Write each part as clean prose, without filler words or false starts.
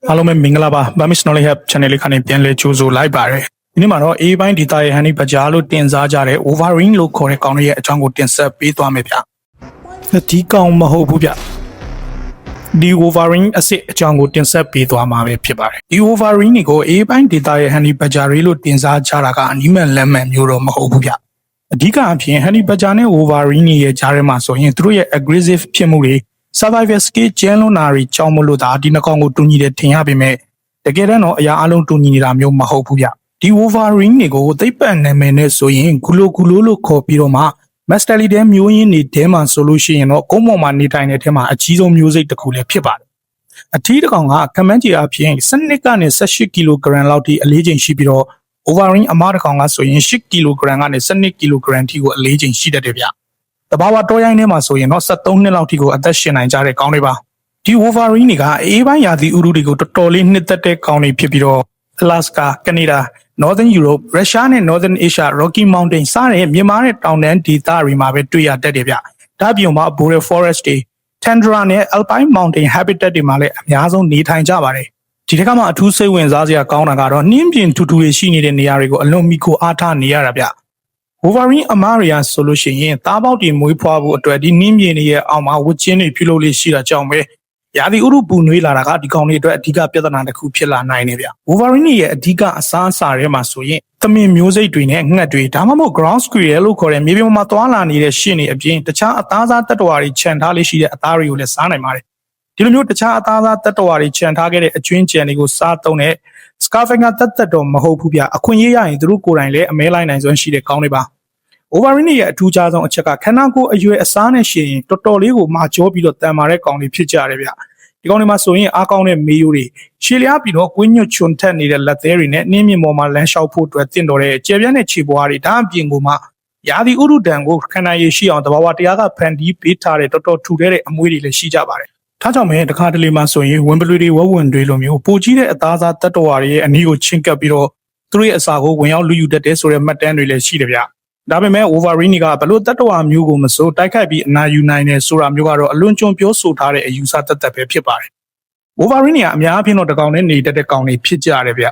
အားလုံးပဲမင်္ဂလာပါ Bamis Knowledge Hub Channel လေးကနေပြန်လည်ကြိုဆိုလိုက်ပါရစေ။ဒီနေ့မှာတော့ A ပိုင်း data ရဲ့ Honey Badger လို့တင်စားကြတဲ့ Wolverine လို့ခေါ်တဲ့ကောင်လေးရဲ့အကြောင်းကိုတင်ဆက်ပေးသွားမယ်ဗျ။ဒီကောင်မဟုတ်ဘူးဗျ။ဒီ Wolverine အစစ်အကြောင်းကိုတင်ဆက်ပေးသွားမှာပဲဖြစ်ပါတယ်။ဒီ Wolverine ကို A ပိုင်း data ရဲ့ Honey Badger လို့တင်စားကြတာကအနီးမဲ့လက်မှန်မျိုးတော့မဟုတ်ဘူးဗျ။အဓိကအဖြစ် Honey Badger နဲ့ Wolverine ရဲ့ကြားထဲမှာဆိုရင်သူတို့ရဲ့ aggressive ဖြစ်မှုတွေ survival skill ကျန်းလွန်တာတွေကြောင့်မလို့ဒါဒီနှကောင်ကိုတူညီတယ်ထင်ရပေမဲ့တကယ်တော့အရာအလုံးတူညီနေတာမျိုးမဟုတ်ဘူးဗျဒီ Wolverine တွေကိုသိပ္ပံနာမည်နဲ့ဆိုရင်ဂူလိုလို့ခေါ်ပြီးတော့မှ Masterly တဲ့မျိုးရင်းတွေထဲမှာဆိုလို့ရှိရင်တော့ကုန်းပေါ်မှာနေထိုင်တဲ့အထက်မှာအကြီးဆုံးမျိုးစိတ်တစ်ခုလည်းဖြစ်ပါတယ်အထီးတစ်ကောင်ကခမန်းကြီးအဖြစ်12ကနေ18ကီလိုဂရမ်လောက်ထိအလေးချိန်ရှိပြီးတော့ Wolverine အမတစ်ကောင်ကဆိုရင်8ကီလိုဂရမ်ကနေ12ကီလိုဂရမ်ထိကိုအလေးချိန်ရှိတတ်တယ်ဗျတဘာဝတောရိုင်းထဲမှာဆိုရင်တော့73နှစ်လောက်ထိကိုအသက်ရှင်နိုင်ကြတဲ့ကောင်းတွေပါဒီ Wolverine တွေကအေးပိုင်းရာသီဥတုတွေကိုတော်တော်လေးနှစ်သက်တဲ့ကောင်းတွေဖြစ်ပြီးတော့ Alaska, Canada, Northern Europe, Russia နဲ့ Northern Asia, Rocky Mountain စတဲ့မြင့်မားတဲ့တောင်တန်းဒေသတွေမှာပဲတွေ့ရတတ်တယ်ဗျဒါပြင်မှာ Boreal Forest တွေ Tundra နဲ့ Alpine Mountain Habitat တွေမှာလည်းအများဆုံးနေထိုင်ကြပါတယ်ဒီတစ်ခါမှအထူးစိတ်ဝင်စားစရာကောင်းတာကတော့နှင်းပြင်ထူထူတွေရှိနေတဲ့နေရာတွေကိုအလွန်မီကိုအားထားနေရတာဗျWolverine အမားရီယာဆိုလို့ရှိရင်သားပေါက်တွေမွေးဖွားဖို့အတွက်ဒီနှင်းမြေတွေရဲ့အောက်မှာဝတ်ချင်းတွေပြုလုပ်လေးရှိတာကြောင့်ပဲရာသီဥတုပူနွေးလာတာကဒီကောင်တွေအတွက်အဓိကပြဿနာတစ်ခုဖြစ်လာနိုင်နေဗျ။ Wolverine ရဲ့အဓိကအစားအစာတွေမှာဆိုရင်သမင်မျိုးစိတ်တွေနဲ့ငှက်တွေဒါမှမဟုတ် ground squirrel လို့ခေါ်တဲ့မြေပြင်မှာသွားလာနေတဲ့ရှင်းတွေအပြင်တခြားအသားစားတက်တော်တွေခြံထားလေးရှိတဲ့အသားတွေကိုလည်းစားနိုင်ပါတယ်။ဒီလိုမျိုးတခြားအသားစားတက်တော်တွေခြံထားခဲ့တဲ့အကျွင်းကြံတွေကိုစားသုံးတဲ့ scavenger တက်တော်မဟုတ်ဘူးဗျ။အခွင့်အရေးရရင်သူတို့ကိုယ်တိုင်လည်းအမဲလိုက်နိုင်စွမ်းရှိတဲ့ကောင်းတွေပါ။ Wolverine ရဲ့အထူးခြားဆုံးအချက်ကခန္ဓာကိုယ်အရွယ်အစားနဲ့ရှင်ရင်တော်တော်လေးကိုမာကျောပြီးတော့တန်မာတဲ့ကောင်တွေဖြစ်ကြတယ်ဗျဒီကောင်တွေမှာဆိုရင်အားကောင်းတဲ့မေးရိုးတွေရှည်လျားပြီးတော့ကွင်းညွတ်ချွန်ထက်နေတဲ့လက်သေးတွေနဲ့နှင်းမြင့်ပေါ်မှာလမ်းလျှောက်ဖို့အတွက်တင့်တော်တဲ့ကျယ်ပြန့်တဲ့ခြေပွားတွေဒါအပြင်ကိုမှရာသီဥတုတန်ကိုခန္ဓာရည်ရှိအောင်တဘာဝတရားကဖန်တီးပေးထားတဲ့တော်တော်ထူတဲ့အမွေးတွေလည်းရှိကြပါတယ်ဒါကြောင့်ပဲတခါတလေမှဆိုရင်ဝင်ပလွေတွေဝဝင်တွေလိုမျိုးပိုကြီးတဲ့အသားစားတတ်တော်တွေရဲ့အနည်းကိုချင်းကပ်ပြီးတော့သူတို့ရဲ့အစာကိုဝင်ရောက်လူယူတတ်တဲ့ဆိုတဲ့မှတ်တမ်းတွေလည်းရှိတယ်ဗျဒါပေမဲ့ Wolverine ကဘလို့တတ္တဝါမျိုးကိုမစိုးတိုက်ခိုက်ပြီးအနာယူနိုင်တယ်ဆိုတာမျိုးကတော့အလွန်ကျွံပြောဆိုထားတဲ့အယူဆသက်သက်ပဲဖြစ်ပါတယ်။ Wolverine ကအများအပြားတော့တကောင်နဲ့နေတတ်တဲ့ကောင်တွေဖြစ်ကြတယ်ဗျ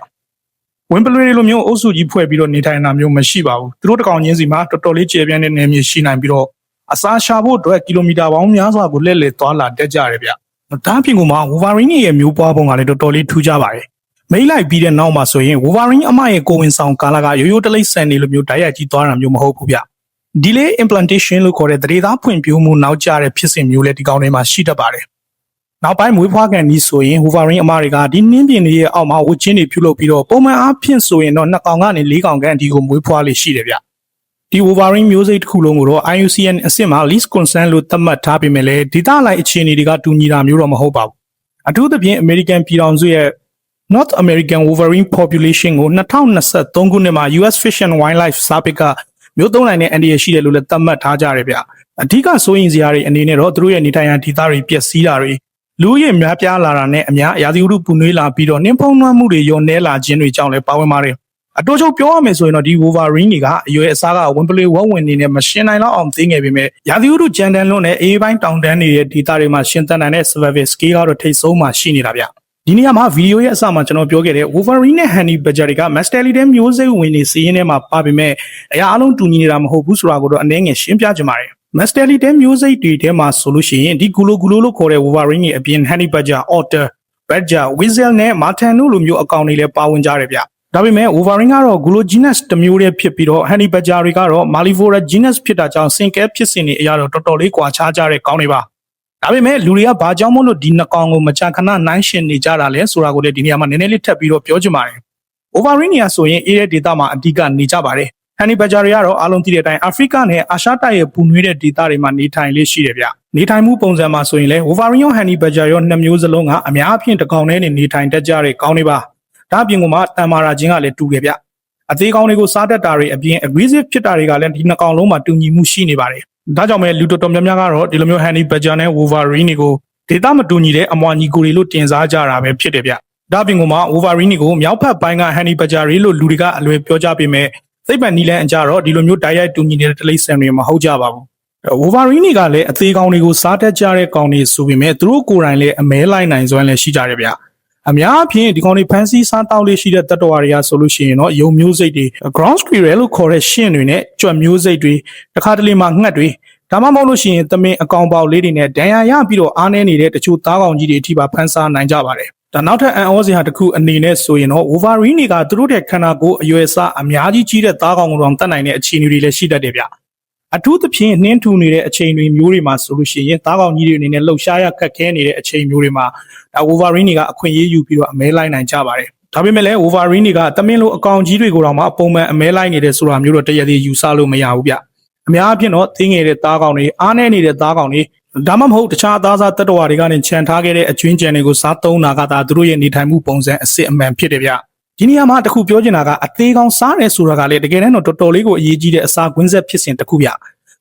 ။ဝင်ပလွေလိုမျိုးအုပ်စုကြီးဖွဲ့ပြီးတော့နေထိုင်တာမျိုးမရှိပါဘူး။သူတို့တကောင်ချင်းစီမှာတော်တော်လေးကျယ်ပြန့်တဲ့နယ်မြေရှိနိုင်ပြီးတော့အစာရှာဖို့အတွက်ကီလိုမီတာပေါင်းများစွာကိုလှည့်လည်သွားလာတတ်ကြတယ်ဗျ။ဒါအပြင်ကမှ Wolverine ရဲ့မျိုးပွားပုံကလည်းတော်တော်လေးထူးခြားပါတယ်။မိတ်လိုက်ပြီးတဲ့နောက်မှာဆိုရင် Wolverine အမရဲ့ကိုဝင်ဆောင်ကာလကရိုးရိုးတလိပ်ဆန်နေလိုမျိုးတိုက်ရိုက်ကြီးသွားတာမျိုးမဟုတ်ဘူးဗျ။ Delay implantation လို့ခေါ်တဲ့သတိသားဖွံ့ဖြိုးမှုနောက်ကျတဲ့ဖြစ်စဉ်မျိုးလည်းဒီကောင်တွေမှာရှိတတ်ပါတယ်။နောက်ပိုင်းမွေးဖွားကန်ဒီဆိုရင် Wolverine အမတွေကဒီနှင်းပြင်တွေရဲ့အောက်မှာဝတ်ချင်းတွေပြုလုပ်ပြီးတော့ပုံမှန်အားဖြင့်ဆိုရင်တော့2ကောင်ကနေ4ကောင်ကန်အထိကိုမွေးဖွားလေးရှိတယ်ဗျ။ဒီ Wolverine မျိုးစိတ်တစ်ခုလုံးကိုတော့ IUCN အဆင့်မှာ least concern လို့သတ်မှတ်ထားပေမဲ့လည်းဒေသလိုက်အခြေအနေတွေကတူညီတာမျိုးတော့မဟုတ်ပါဘူး။အထူးသဖြင့် American ပြည်ထောင်စုရဲ့North American Wolverine population ကို2023ခုနှစ်မှာ US Fish and Wildlife Service ကမျိုးသုံးနိုင်တဲ့အန္တရာယ်ရှိတယ်လို့လည်းသတ်မှတ်ထားကြတယ်ဗျအဓိကစိုးရင်စရာတွေအနေနဲ့တော့သူတို့ရဲ့နေထိုင်ရာဒေသတွေပျက်စီးတာတွေလူဦးရေများပြားလာတာနဲ့အများရာသီဥတုပူနွေးလာပြီးတော့နှင်းဖုံးနှွမ်းမှုတွေရောနဲလာခြင်းတွေကြောင့်လည်းပါဝင်ပါတယ်အတိုးချုပ်ပြောရမယ်ဆိုရင်တော့ဒီ Wolverine တွေကအရွယ်အစားကဝင်ပလွေဝက်ဝင်နေနဲ့မရှင်းနိုင်တော့အောင်သိငယ်ပေမဲ့ရာသီဥတုကြမ်းတမ်းလွန်းတဲ့အေးပိုင်းတောင်တန်းနေတဲ့ဒေသတွေမှာရှင်းသန်နိုင်တဲ့ survival skill ကတော့ထိတ်ဆုံးမှရှိနေတာဗျဒီနေရာမှာဗီဒီယိုရဲ့အစမှာကျွန်တော်ပြောခဲ့တဲ့ Wolverine နဲ့ Honey Badger တွေက Masterly တဲ့မျိုးစိတ်ဝင်နေစီးရင်းထဲမှာပါပေမဲ့အရာအလုံးတူညီနေတာမဟုတ်ဘူးဆိုတာကိုတော့အနည်းငယ်ရှင်းပြချင်ပါတယ်။ Masterly တဲ့မျိုးစိတ်တွေထဲမှာဆိုလို့ရှိရင်ဒီဂူလိုလို့ခေါ်တဲ့ Wolverine ရဲ့အပြင် Honey Badger, Otter, Badger, Weasel နဲ့ Marten တို့လိုမျိုးအကောင်တွေလည်းပါဝင်ကြတယ်ဗျ။ဒါပေမဲ့ Wolverine ကတော့ Gulo genus တစ်မျိုးတည်းဖြစ်ပြီးတော့ Honey Badger တွေကတော့ Malivora genus ဖြစ်တာကြောင့်စင်ကဲဖြစ်စဉ်တွေအရာတော့တော်တော်လေးကွာခြားကြတဲ့ကောင်းတွေပါဒါပေမဲ့လူတွေကဘာကြောင့်မို့လို့ဒီနှစ်ကောင်ကိုမကြာခဏနိုင်ရှင်နေကြတာလဲဆိုတာကိုလည်းဒီနေရာမှာနည်းနည်းလေးထပ်ပြီးတော့ပြောချင်ပါတယ်။ Wolverine ကဆိုရင်အေးတဲ့ဒေသမှာအဓိကနေကြပါတယ်။ Honey Badger တွေကတော့အားလုံးသိတဲ့အတိုင်းအာဖရိကနဲ့အာရှတိုက်ရဲ့ပူနွေးတဲ့ဒေသတွေမှာနေထိုင်လေးရှိတယ်ဗျ။နေထိုင်မှုပုံစံမှာဆိုရင်လည်း Wolverine ရော Honey Badger ရောနှစ်မျိုးစလုံးကအများအပြားတစ်ကောင်နဲ့နေထိုင်တတ်ကြတဲ့ကောင်းတွေပါ။ဒါအပြင်ကမှတန်မာရာချင်းကလည်းတူတယ်ဗျ။အသေးကောင်တွေကိုစားတတ်တာတွေအပြင် aggressive ဖြစ်တာတွေကလည်းဒီနှစ်ကောင်လုံးမှာတူညီမှုရှိနေပါတယ်။ဒါကြောင့်ပဲလူတော်တော်များများကတော့ဒီလိုမျိုး Honey Badger နဲ့ Wolverine တွေကိုဒေသမတူညီတဲ့အမွာညီကိုတွေလို့တင်စားကြတာပဲဖြစ်တယ်ဗျ။ဒါပြင်ကမှ Wolverine ကိုမြောက်ဖက်ပိုင်းက Honey Badger တွေလို့လူတွေကအလွယ်ပြောကြပေမဲ့သိပ္ပံနည်းလမ်းအကြတော့ဒီလိုမျိုးတိုက်ရိုက်တူညီနေတဲ့တလိပ်ဆန်တွေမဟုတ်ကြပါဘူး။ Wolverine ကလည်းအသေးကောင်တွေကိုစားတတ်ကြတဲ့ကောင်တွေဆိုပေမဲ့သူတို့ကိုယ်တိုင်လည်းအမဲလိုက်နိုင်စွမ်းလည်းရှိကြတယ်ဗျ။ အများအပြားဒီကောင်တွေဖန်စီစားတောက်လေးရှိတဲ့တတ္တဝါတွေကဆိုလို့ရှိရင်တော့ယုံမျိုးစိတ်တွေ ground squirrel လို့ခေါ်တဲ့ရှင့်တွေနဲ့ကြွက်မျိုးစိတ်တွေတခါတလေမှာငှက်တွေဒါမှမဟုတ်လို့ရှိရင်သမင်အကောင်ပေါက်လေးတွေနဲ့ဒဏ်ရာရပြီးတော့အားနည်းနေတဲ့တချို့သားကောင်ကြီးတွေအထိပါဖန်ဆာနိုင်ကြပါတယ်ဒါနောက်ထပ်အန်ဩစရာတစ်ခုအနေနဲ့ဆိုရင်တော့ Wolverine တွေကသူတို့ရဲ့ခန္ဓာကိုယ်အရွယ်အစားအများကြီးကြီးတဲ့သားကောင်ကောင်တတ်နိုင်တဲ့အခြေအနေတွေလည်းရှိတတ်တယ်ဗျအထူးသဖြင့်နှင်းထူနေတဲ့အချိန်တွေမျိုးတွေမှာဆိုလို့ရှိရင်သားကောင်ကြီးတွေအနေနဲ့လှုပ်ရှားရခက်ခဲနေတဲ့အချိန်မျိုးတွေမှာWolverine တွေကအခွင့်အရေးယူပြီးတော့အမဲလိုက်နိုင်ကြပါတယ်ဒါပေမဲ့လည်း Wolverine တွေကတမင်လိုအကောင်ကြီးတွေကိုတော့မှပုံမှန်အမဲလိုက်နေတဲ့ဆိုတာမျိုးတော့တရသေးယူဆလို့မရဘူးဗျအများအပြားတော့သိငယ်တဲ့သားကောင်တွေအားနည်းနေတဲ့သားကောင်တွေဒါမှမဟုတ်တခြားသားစားတတ္တဝါတွေကနေခြံထားခဲ့တဲ့အကျွင်းကြံတွေကိုစားသုံးတာကသာသူတို့ရဲ့နေထိုင်မှုပုံစံအစစ်အမှန်ဖြစ်တယ်ဗျဒီနေရာမှာတခုပြောချင်တာကအသေးကောင်စားတယ်ဆိုတာကလည်းတကယ်တမ်းတော့တော်တော်လေးကိုအရေးကြီးတဲ့အစာကွင်းဆက်ဖြစ်စဉ်တစ်ခုဗျ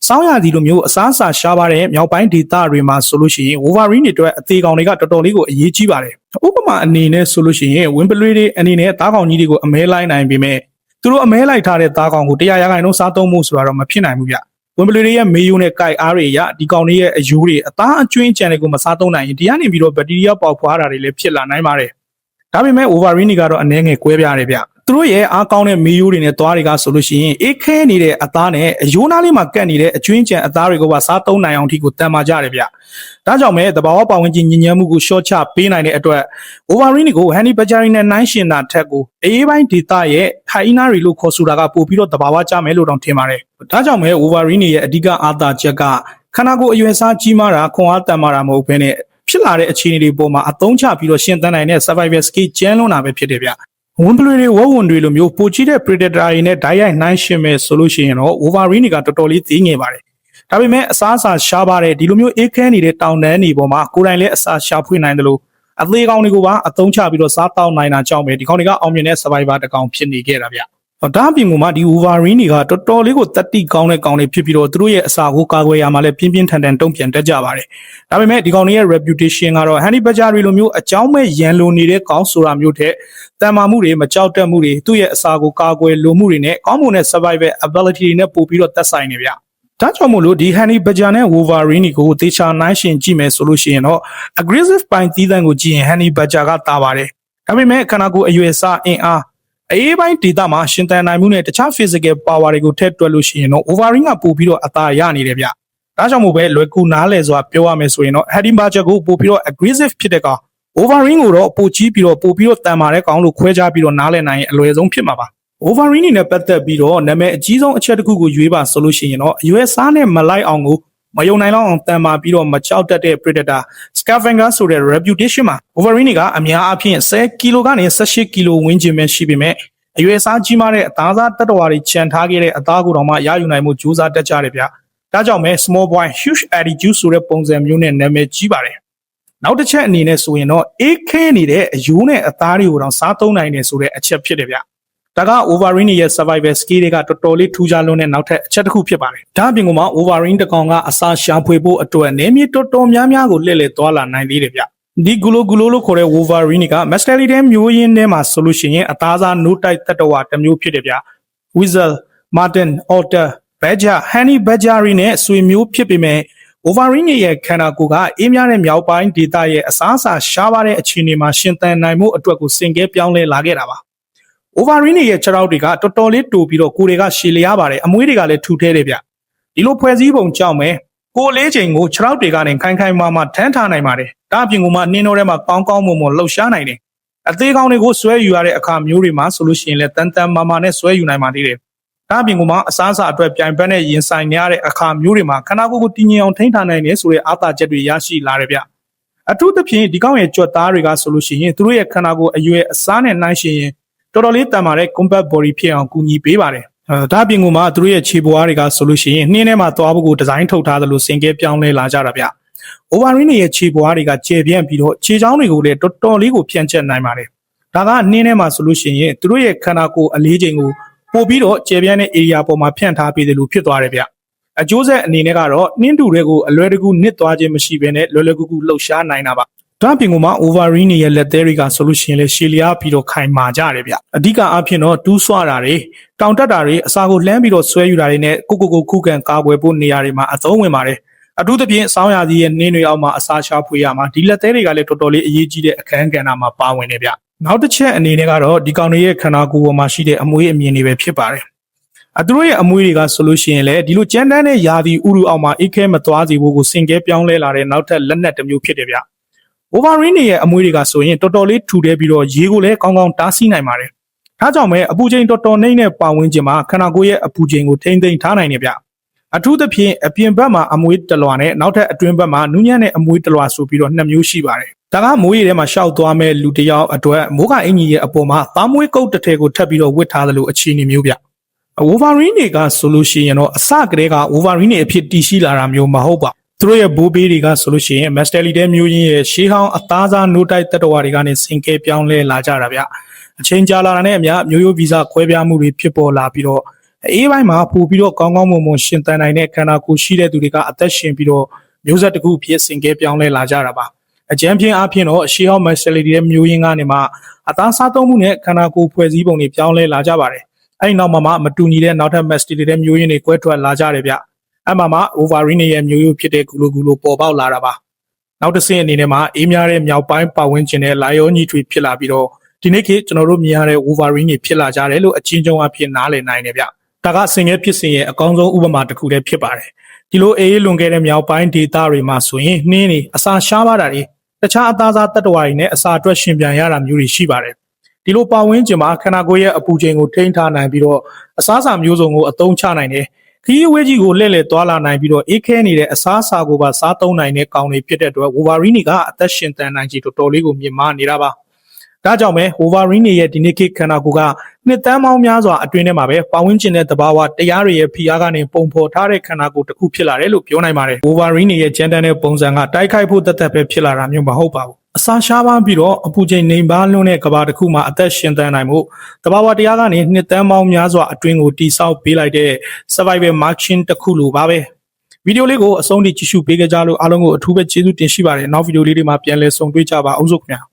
စောင်းရသည်လိုမျိုးအစားအစာရှားပါတဲ့မြောက်ပိုင်းဒေသတွေမှာဆိုလို့ရှိရင် Wolverine တွေအတွက်အသေးကောင်တွေကတော်တော်လေးကိုအရေးကြီးပါတယ်ဥပမာအနေနဲ့ဆိုလို့ရှိရင်ဝင်းပလွေးတွေအနေနဲ့သားကောင်ကြီးတွေကိုအမဲလိုက်နိုင်ပေမဲ့သူတို့အမဲလိုက်ထားတဲ့သားကောင်ကို100%စားသုံးမှုဆိုတာတော့မဖြစ်နိုင်ဘူးဗျဝင်ပလူတွေရဲ့မေးယိုးနဲ့ကြိုက်အားတွေရဒီကောင်တွေရဲ့အယိုးတွေအသားအကျွင်းကြံတွေကိုမစားသုံးနိုင်ရင်ဒီကနေပြီးတော့ဘက်တီးရီးယားပေါက်ဖွားတာတွေလည်းဖြစ်လာနိုင်ပါတယ်ဒါပေမဲ့ Wolverine တွေကတော့အနည်းငယ်ကွဲပြားတယ်ဗျသူတို့ရဲ့အားကောင်းတဲ့မေးယိုးတွေနဲ့သွားတွေကဆိုလို့ရှိရင်အေးခဲနေတဲ့အသားနဲ့အယိုးနားလေးမှာကတ်နေတဲ့အကျွင်းကြံအသားတွေကိုပါစားသုံးနိုင်အောင်ထိကိုတန်မာကြတယ်ဗျဒါကြောင့်ပဲသဘာဝပတ်ဝန်းကျင်ညဉ့်ညမ်းမှုကိုရှော့ချပေးနိုင်တဲ့အတွက် Wolverine ကို Honey Badger နဲ့နှိုင်းယှဉ်တာထက်ကိုအေးပိုင်းဒေသရဲ့ hyena တွေလို့ခေါ်ဆိုတာကပို့ပြီးတော့သဘာဝကျမယ်လို့တောင်ထင်ပါတယ်ဒါကြောင့်ပဲ Wolverine ရဲ့အဓိကအားသာချက်ကခန္ဓာကိုယ်အရွယ်စားကြီးမားတာခွန်အားတန်မာတာမဟုတ်ဘဲနဲ့ဖြစ်လာတဲ့အခြေအနေတွေပေါ်မှာအသုံးချပြီးတော့ရှင်သန်နိုင်တဲ့ survival skill ကျန်းလွန်းတာပဲဖြစ်တယ်ဗျဝွန်ပလွေတွေဝဝွန်တွေလိုမျိုးပိုကြီးတဲ့ predator တွေနဲ့ဓာတ်ရိုက်နှိုင်းယှဉ်မယ်ဆိုလို့ရှိရင်တော့ Wolverine ကတော်တော်လေးသေးငယ်ပါတယ်ဒါပေမဲ့အစားအစာရှားပါတဲ့ဒီလိုမျိုးအေးခဲနေတဲ့တောင်တန်းတွေပေါ်မှာကိုယ်တိုင်လည်းအစာရှာဖွေနိုင်တယ်လို့အသေးကောင်တွေကိုပါအသုံးချပြီးတော့စားတောက်နိုင်တာကြောင့်ပဲဒီကောင်တွေကအောင်မြင်တဲ့ survivor တစ်ကောင်ဖြစ်နေခဲ့တာဗျဒါအပြင်ကမှဒီ Wolverine တွေကတော်တော်လေးကိုတတိကောင်းတဲ့ကောင်တွေဖြစ်ပြီးတော့သူတို့ရဲ့အစာကိုကာကွယ်ရမှာလည်းပြင်းပြင်းထန်ထန်တုံ့ပြန်တတ်ကြပါတယ်ဒါပေမဲ့ဒီကောင်တွေရဲ့ reputation ကတော့ Honey Badger တွေလိုမျိုးအကြောင်းမဲ့ရန်လိုနေတဲ့ကောင်ဆိုတာမျိုးတဲ့တန်မာမှုတွေမကြောက်တတ်မှုတွေသူ့ရဲ့အစာကိုကာကွယ်လိုမှုတွေနဲ့ကောင်းမွန်တဲ့ survival ability တွေနဲ့ပို့ပြီးတော့သက်ဆိုင်နေဗျဒါကြောင့်မို့လို့ဒီ Honey Badger နဲ့ Wolverine ကိုတေချာနိုင်ရှင်ကြည့်မယ်ဆိုလို့ရှိရင်တော့ aggressive ပိုင်းသီးသန့်ကိုကြည့်ရင် Honey Badger ကတာပါတယ်ဒါပေမဲ့ခန္ဓာကိုယ်အရွယ်စားအင်အားအေးပိုင်းဒေတာမှာရှင်သန်နိုင်မှုနဲ့တခြား physical power တွေကိုထည့်တွက်လို့ရှိရင်တော့ Wolverine ကပို့ပြီးတော့အသာရနေတယ်ဗျဒါကြောင့်မို့ပဲလွယ်ကူနားလည်စွာပြောရမယ်ဆိုရင်တော့ Honey Badger ကိုပို့ပြီးတော့ aggressive ဖြစ်တဲ့ကောင် Wolverine ကိုတော့ပိုကြီးပြီးတော့ပို့ပြီးတော့တန်မာတဲ့ကောင်လို့ခွဲခြားပြီးတော့နားလည်နိုင်ရင်အလွယ်ဆုံးဖြစ်မှာပါWolverine နဲ့ပတ်သက်ပြီးတော့နာမည်အကြီးဆုံးအချက်တစ်ခုကိုရွေးပါဆိုလို့ရှိရင်တော့အရွယ်စားနဲ့မလိုက်အောင်ကိုမယုံနိုင်လောက်အောင်တန်မာပြီးတော့မကြောက်တတ်တဲ့ predator scavenger ဆိုတဲ့ reputation မှာ Wolverine ကအများအပြား10ကီလိုကနေ18ကီလိုဝန်းကျင်ပဲရှိပေမဲ့အရွယ်စားကြီးမားတဲ့အသားစားတတ္တဝါတွေခြံထားခဲ့တဲ့အသားကိုတော့မှရယူနိုင်မှုကြိုးစားတတ်ကြတယ်ဗျဒါကြောင့်ပဲ small boy huge attitude ဆိုတဲ့ပုံစံမျိုးနဲ့နာမည်ကြီးပါတယ်နောက်တစ်ချက်အနေနဲ့ဆိုရင်တော့အေးခဲနေတဲ့အယိုးနဲ့အသားတွေကိုတော့စားသုံးနိုင်တယ်ဆိုတဲ့အချက်ဖြစ်တယ်ဗျဒါက Wolverine ရဲ့ survival skill တွေကတော်တော်လေးထူးခြားလွန်းတဲ့နောက်ထပ်အချက်တစ်ခုဖြစ်ပါတယ်ဒါအပြင်ကမှ Wolverine တကောင်ကအစာရှာဖွေဖို့အတွက်နေမြေတော်တော်များများကိုလှည့်လည်သွားလာနိုင်သေးတယ်ဗျဒီဂူလိုလို့ခေါ်တဲ့ Wolverine က Mastelidea မျိုးရင်းထဲမှာဆိုလို့ရှိရင်အသားစား no type တတ္တဝါတစ်မျိုးဖြစ်တယ်ဗျ Weasel, Marten, Otter, Badger, Honey Badger နဲ့ဆွေမျိုးဖြစ်ပေမဲ့ Wolverine ရဲ့ခန္ဓာကိုယ်ကအေးမြတဲ့မြောက်ပိုင်းဒေသရဲ့အစားအစာရှားပါတဲ့အခြေအနေမှာရှင်သန်နိုင်မှုအတွက်ကိုစင်ကဲပြောင်းလဲလာခဲ့တာပါWolverine ရဲ့ခြေထောက်တွေကတော်တော်လေးတိုပြီးတော့ကိုယ်တွေကရှည်လျားပါတယ်အမွေးတွေကလည်းထူထဲတယ်ဗျဒီလိုဖွဲ့စည်းပုံကြောင့်ပဲကိုယ်လေးချိန်ကိုခြေထောက်တွေကနေခိုင်ခိုင်မာမာထမ်းထားနိုင်ပါတယ်ဒါအပြင်ကမှနှင်းတော်ထဲမှာကောင်းကောင်းမွန်မွန်လှုပ်ရှားနိုင်တယ်အသေးကောင်တွေကိုဆွဲယူရတဲ့အခါမျိုးတွေမှာဆိုလို့ရှိရင်လည်းတန်တန်မာမာနဲ့ဆွဲယူနိုင်ပါသေးတယ်ဒါအပြင်ကမှအစားအစာအတွက်ပြိုင်ဘက်နဲ့ရင်ဆိုင်နေရတဲ့အခါမျိုးတွေမှာခန္ဓာကိုယ်ကိုတည်ငြိမ်အောင်ထိန်းထားနိုင်တယ်ဆိုတဲ့အားသာချက်တွေရရှိလာတယ်ဗျအထူးသဖြင့်ဒီကောင်ရဲ့ကြွက်သားတွေကဆိုလို့ရှိရင်သူတို့ရဲ့ခန္ဓာကိုယ်အရွယ်အစားနဲ့နှိုင်းယှဉ်ရင်တော်တော်လေးတန်မာတဲ့ combat body ဖြစ်အောင်ကူညီပေးပါတယ်ဒါအပြင်ကမှသူတို့ရဲ့ခြေပွားတွေကဆိုလို့ရှိရင်နှင်းထဲမှာသွားဖို့ကိုဒီဇိုင်းထုတ်ထားသလိုစင်ကဲပြောင်းလဲလာကြတာဗျWolverine ရဲ့ခြေပွားတွေကကျယ်ပြန့်ပြီးတော့ခြေချောင်းတွေကိုလည်းတော်တော်လေးကိုဖြန့်ကျက်နိုင်ပါတယ်ဒါကနှင်းထဲမှာဆိုလို့ရှိရင်သူတို့ရဲ့ခန္ဓာကိုယ်အလေးချိန်ကိုပို့ပြီးတော့ကျယ်ပြန့်တဲ့ area ပေါ်မှာဖြန့်ထားပေးတယ်လို့ဖြစ်သွားတယ်ဗျအကျိုးဆက်အနေနဲ့ကတော့နှင်းတူတွေကိုအလွယ်တကူနစ်သွားခြင်းမရှိဘဲနဲ့လွယ်လွယ်ကူကူလှုပ်ရှားနိုင်တာပါဒါအပြင်ကမှ Wolverine ရဲ့လက်သေးတွေကဆိုလို့ရှိရင်လည်းရှည်လျားပြီးတော့ခိုင်မာကြတယ်ဗျအဓိကအဖြစ်တော့တူးဆွတာတွေတောင်တက်တာတွေအစာကိုလှမ်းပြီးတော့ဆွဲယူတာတွေနဲ့ကိုခုခံကာကွယ်ဖို့နေရာတွေမှာအသုံးဝင်ပါတယ် အထူးသဖြင့်စောင်းရာသီရဲ့နှင်းတွေအောက်မှာအစာရှာဖွေရမှာဒီလက်သေးတွေကလည်းတော်တော်လေးအရေးကြီးတဲ့အခန်းကဏ္ဍမှာပါဝင်နေဗျနောက်တစ်ချက်အနေနဲ့ကတော့ဒီကောင်တွေရဲ့ခန္ဓာကိုယ်ပေါ်မှာရှိတဲ့အမွေးအမြင်တွေပဲဖြစ်ပါတယ်သူတို့ရဲ့အမွေးတွေကဆိုလို့ရှိရင်လည်းဒီလိုကြမ်းတမ်းတဲ့ယာဒီဥရုအောက်မှာအိတ်ခဲမသွားစေဖို့ကိုစင်ကဲပြောင်းလဲလာတဲ့နောက်ထပ်လက်နက်တစ်မျိုးဖြစ်တယ်ဗျWolverine ရဲ့အမွေးတွေကဆိုရင်တော်တော်လေးထူထဲပြီးတော့ရေကိုလည်းကောင်းကောင်းတားဆီးနိုင်ပါတယ်ဒါကြောင့်ပဲအပူချိန်တော်တော်နှိမ့်တဲ့ပတ်ဝန်းကျင်မှာခန္ဓာကိုယ်ရဲ့အပူချိန်ကိုထိမ့်သိမ်းထားနိုင်နေဗျအထူးသဖြင့်အပြင်ဘက်မှာအမွေးတလွာနဲ့နောက်ထပ်အတွင်းဘက်မှာနူးညံ့တဲ့အမွေးတလွာဆိုပြီးတော့နှစ်မျိုးရှိပါတယ်ဒါကမိုးရေထဲမှာရှောက်သွားမဲ့လူတစ်ယောက်အတွက်မိုးကအင်ကြီးရဲ့အပေါ်မှာသားမွေးကုတ်တစ်ထည်ကိုထပ်ပြီးတော့ဝစ်ထားသလိုအခြေအနေမျိုးဗျWolverine တွေကဆိုလို့ရှိရင်တော့အစကတည်းက Wolverine တွေအဖြစ်တည်ရှိလာတာမျိုးမဟုတ်ပါသူတို့ရဲ့ဘိုးဘေးတွေကဆိုလို့ရှိရင် Masterly တဲ့မျိုးရင်းရဲ့ရှေးဟောင်းအသားစားနိုးတိုက်တတဝါတွေကနေစင်ကဲပြောင်းလဲလာကြတာဗျအချိန်ကြာလာတာနဲ့အမျှမျိုးရိုးဗီဇခွဲပြားမှုတွေဖြစ်ပေါ်လာပြီးတော့အေးပိုင်းမှာပို့ပြီးတော့ကောင်းကောင်းမွန်မွန်ရှင်သန်နိုင်တဲ့ခန္ဓာကိုယ်ရှိတဲ့သူတွေကအသက်ရှင်ပြီးတော့မျိုးဆက်တစ်ခုဖြစ်စင်ကဲပြောင်းလဲလာကြတာပါအကျဉ်းဖြင့်အဖြစ်တော့ရှေးဟောင်း Masterly တဲ့မျိုးရင်းကနေမှအသားစားသုံးမှုနဲ့ခန္ဓာကိုယ်ဖွဲ့စည်းပုံတွေပြောင်းလဲလာကြပါတယ်အဲ့နောက်မှာမတူညီတဲ့နောက်ထပ် Masterly တဲ့မျိုးရင်းတွေကွဲထွက်လာကြတယ်ဗျအဲ့မှာ Wolverine ရဲ့မျိုးရိုးဖြစ်တဲ့ဂူလိုပေါ်ပေါက်လာတာပါနောက်တစ်ဆင့်အနေနဲ့မှာအေးများတဲ့မြောက်ပိုင်းပတ်ဝန်းကျင်နဲ့လာရောညီထွေဖြစ်လာပြီးတော့ဒီနေ့ခေတ်ကျွန်တော်တို့မြင်ရတဲ့ Wolverine တွေဖြစ်လာကြတယ်လို့အချင်းချင်းအဖြစ်နားလည်နိုင်တယ်ဗျဒါကစင်ငယ်ဖြစ်စဉ်ရဲ့အကောင်းဆုံးဥပမာတစ်ခုတည်းဖြစ်ပါတယ်ဒီလိုအေးလွန်ခဲ့တဲ့မြောက်ပိုင်းဒေသတွေမှာဆိုရင်နှင်းတွေအစာရှားပါတာတွေတခြားအသားစားတတ္တဝါတွေနဲ့အစာအတွက်ရှင်ပြန်ရတာမျိုးတွေရှိပါတယ်ဒီလိုပတ်ဝန်းကျင်မှာခန္ဓာကိုယ်ရဲ့အပူချိန်ကိုထိန်းထားနိုင်ပြီးတော့အစားအစာမျိုးစုံကိုအသုံးချနိုင်တယ်ခရီးဝဲကြီးကိုလှည့်လည်သွားလာနိုင်ပြီးတော့အေးခဲနေတဲ့အစားအစာကိုပါစားသုံးနိုင်တဲ့ကောင်တွေဖြစ်တဲ့အတွက် Wolverine ကအသက်ရှင်သန်နိုင်ကြီးတော်တော်လေးကိုမြင့်မားနေတာပါဒါကြောင့်ပဲ Wolverine ရဲ့ဒီနေ့ခေတ်ခန္ဓာကိုယ်ကနှစ်တန်းပေါင်းများစွာအတွင်းထဲမှာပဲပတ်ဝန်းကျင်တဲ့သဘာဝတရားတွေရဲ့ဖိအားကနေပုံဖော်ထားတဲ့ခန္ဓာကိုယ်တစ်ခုဖြစ်လာတယ်လို့ပြောနိုင်ပါတယ် Wolverine ရဲ့ကြမ်းတမ်းတဲ့ပုံစံကတိုက်ခိုက်ဖို့တသက်ပဲဖြစ်လာတာမျိုးမဟုတ်ပါဘူးအစာရှားပါပြီးတော့အပူချိန်နှိမ်ပါလွန်းတဲ့ကဘာတစ်ခုမှာအသက်ရှင်သန်နိုင်မှုတဘာဝတရားကနေနှစ်တန်းပေါင်းများစွာအတွင်းကိုတိဆောက်ပေးလိုက်တဲ့ survival marching တစ်ခုလိုပါပဲဗီဒီယိုလေးကိုအဆုံးထိကြည့်ရှုပေးကြလို့အားလုံးကိုအထူးပဲကျေးဇူးတင်ရှိပါတယ်နောက်ဗီဒီယိုလေးတွေမှာပြန်လည်ဆုံတွေ့ကြပါအောင်စို့ခင်ဗျာ